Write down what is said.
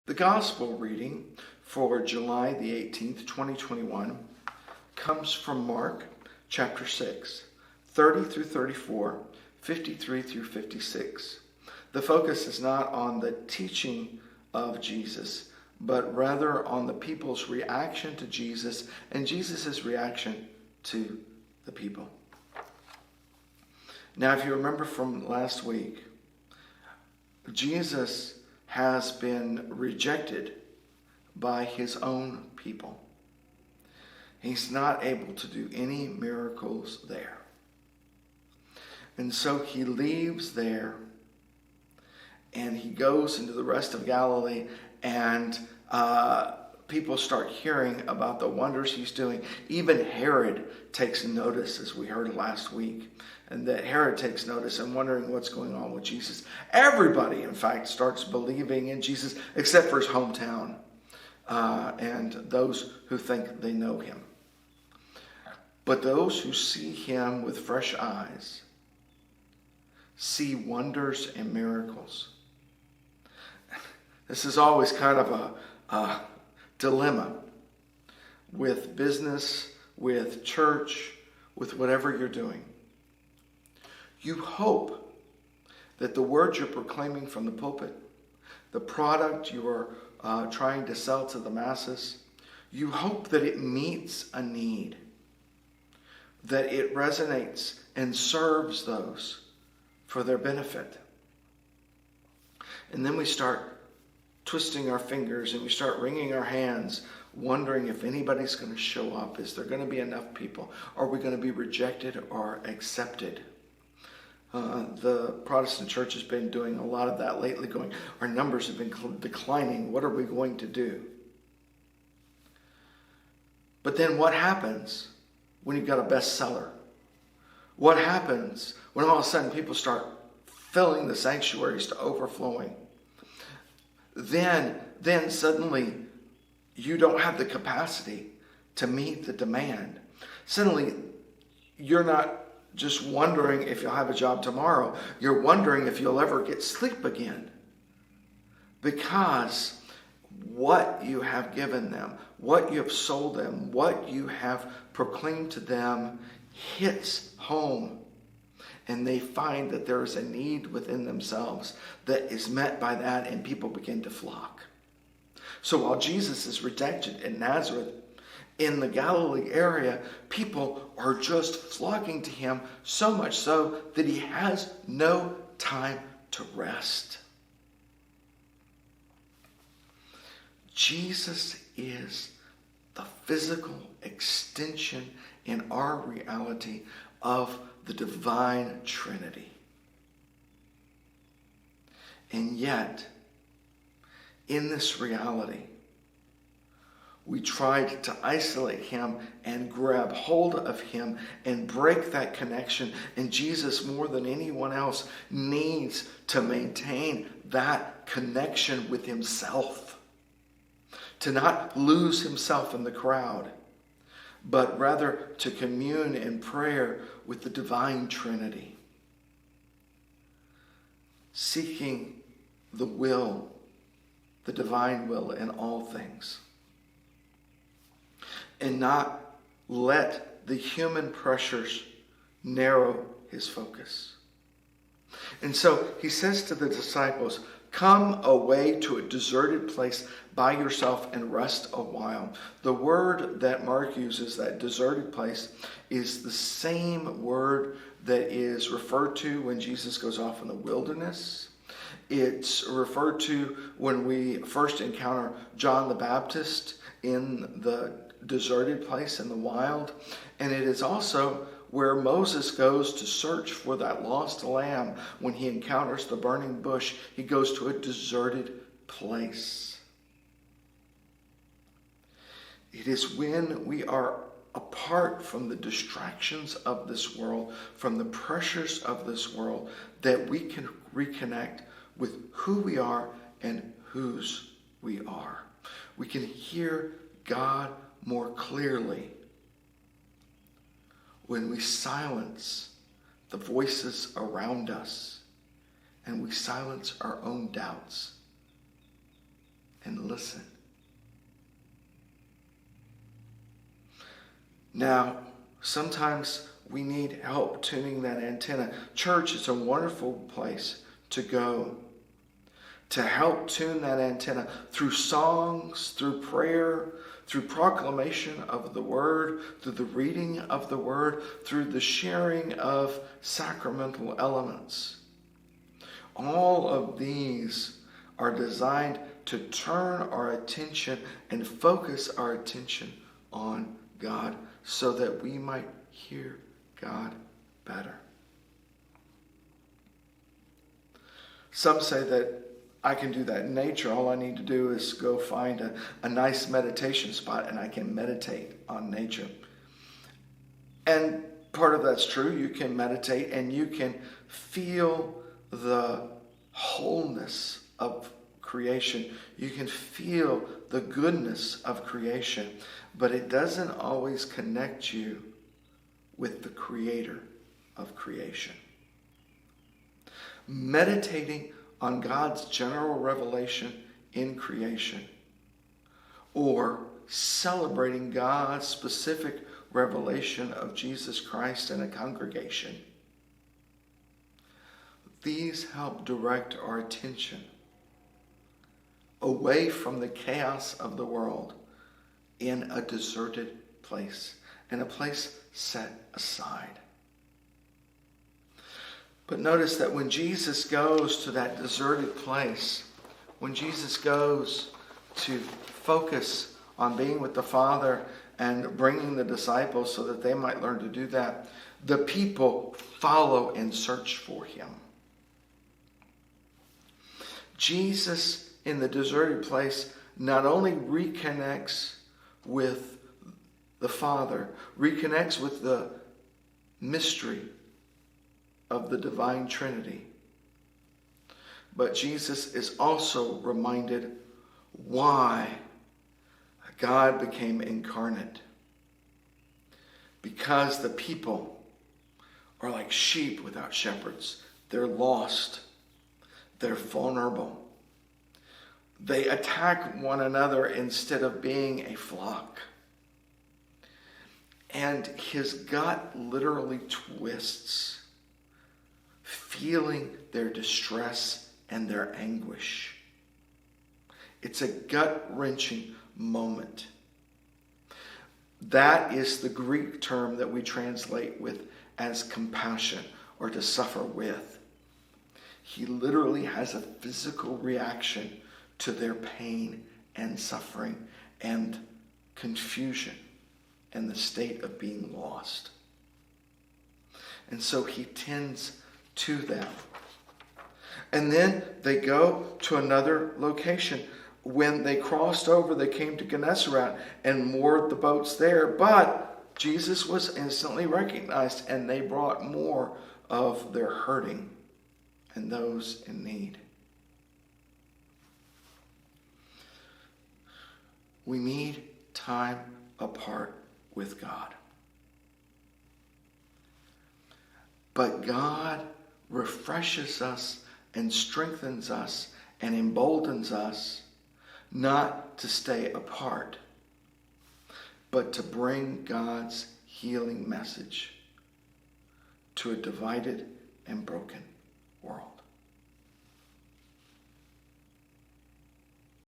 The gospel reading for July the 18th, 2021 comes from Mark chapter 6, 30 through 34, 53 through 56. The focus is not on the teaching of Jesus, but rather on the people's reaction to Jesus and Jesus' reaction to the people. Now, if you remember from last week, Jesus has been rejected by his own people. He's not able to do any miracles there. And so he leaves there and he goes into the rest of Galilee, and people start hearing about the wonders he's doing. Even Herod takes notice, as we heard last week. And that Herod takes notice and wondering what's going on with Jesus. Everybody, in fact, starts believing in Jesus, except for his hometown and those who think they know him. But those who see him with fresh eyes see wonders and miracles. This is always kind of a dilemma with business, with church, with whatever you're doing. You hope that the words you're proclaiming from the pulpit, the product you are trying to sell to the masses, you hope that it meets a need, that it resonates and serves those for their benefit. And then we start twisting our fingers and we start wringing our hands, wondering if anybody's going to show up. Is there going to be enough people? Are we going to be rejected or accepted? The Protestant church has been doing a lot of that lately, going, our numbers have been declining. What are we going to do? But then what happens when you've got a bestseller? What happens when all of a sudden people start filling the sanctuaries to overflowing? Then suddenly you don't have the capacity to meet the demand. Suddenly you're not just wondering if you'll have a job tomorrow. You're wondering if you'll ever get sleep again. Because what you have given them, what you have sold them, what you have proclaimed to them hits home. And they find that there is a need within themselves that is met by that, and people begin to flock. So while Jesus is rejected in Nazareth, in the Galilee area, people are just flocking to him, so much so that he has no time to rest. Jesus is the physical extension in our reality of the divine Trinity. And yet, in this reality, we tried to isolate him and grab hold of him and break that connection. And Jesus, more than anyone else, needs to maintain that connection with himself. To not lose himself in the crowd, but rather to commune in prayer with the divine Trinity. Seeking the will, the divine will in all things. And not let the human pressures narrow his focus. And so he says to the disciples, come away to a deserted place by yourself and rest a while. The word that Mark uses, that deserted place, is the same word that is referred to when Jesus goes off in the wilderness. It's referred to when we first encounter John the Baptist in the deserted place in the wild. And it is also where Moses goes to search for that lost lamb. When he encounters the burning bush, he goes to a deserted place. It is when we are apart from the distractions of this world, from the pressures of this world, that we can reconnect with who we are and whose we are. We can hear God more clearly when we silence the voices around us and we silence our own doubts and listen. Now, sometimes we need help tuning that antenna. Church is a wonderful place to go to help tune that antenna through songs, through prayer, through proclamation of the word, through the reading of the word, through the sharing of sacramental elements. All of these are designed to turn our attention and focus our attention on God so that we might hear God better. Some say that I can do that in nature. All I need to do is go find a nice meditation spot and I can meditate on nature. And part of that's true. You can meditate and you can feel the wholeness of creation. You can feel the goodness of creation. But it doesn't always connect you with the creator of creation. Meditating on God's general revelation in creation, or celebrating God's specific revelation of Jesus Christ in a congregation. These help direct our attention away from the chaos of the world in a deserted place, in a place set aside. But notice that when Jesus goes to that deserted place, when Jesus goes to focus on being with the Father and bringing the disciples so that they might learn to do that, the people follow and search for him. Jesus in the deserted place not only reconnects with the Father, reconnects with the mystery of the divine Trinity, but Jesus is also reminded why God became incarnate. Because the people are like sheep without shepherds. They're lost. They're vulnerable. They attack one another instead of being a flock. And his gut literally twists, feeling their distress and their anguish. It's a gut-wrenching moment. That is the Greek term that we translate with as compassion, or to suffer with. He literally has a physical reaction to their pain and suffering and confusion and the state of being lost. And so he tends to them. And then they go to another location. When they crossed over, they came to Gennesaret and moored the boats there. But Jesus was instantly recognized, and they brought more of their hurting and those in need. We need time apart with God. But God refreshes us and strengthens us and emboldens us not to stay apart, but to bring God's healing message to a divided and broken world.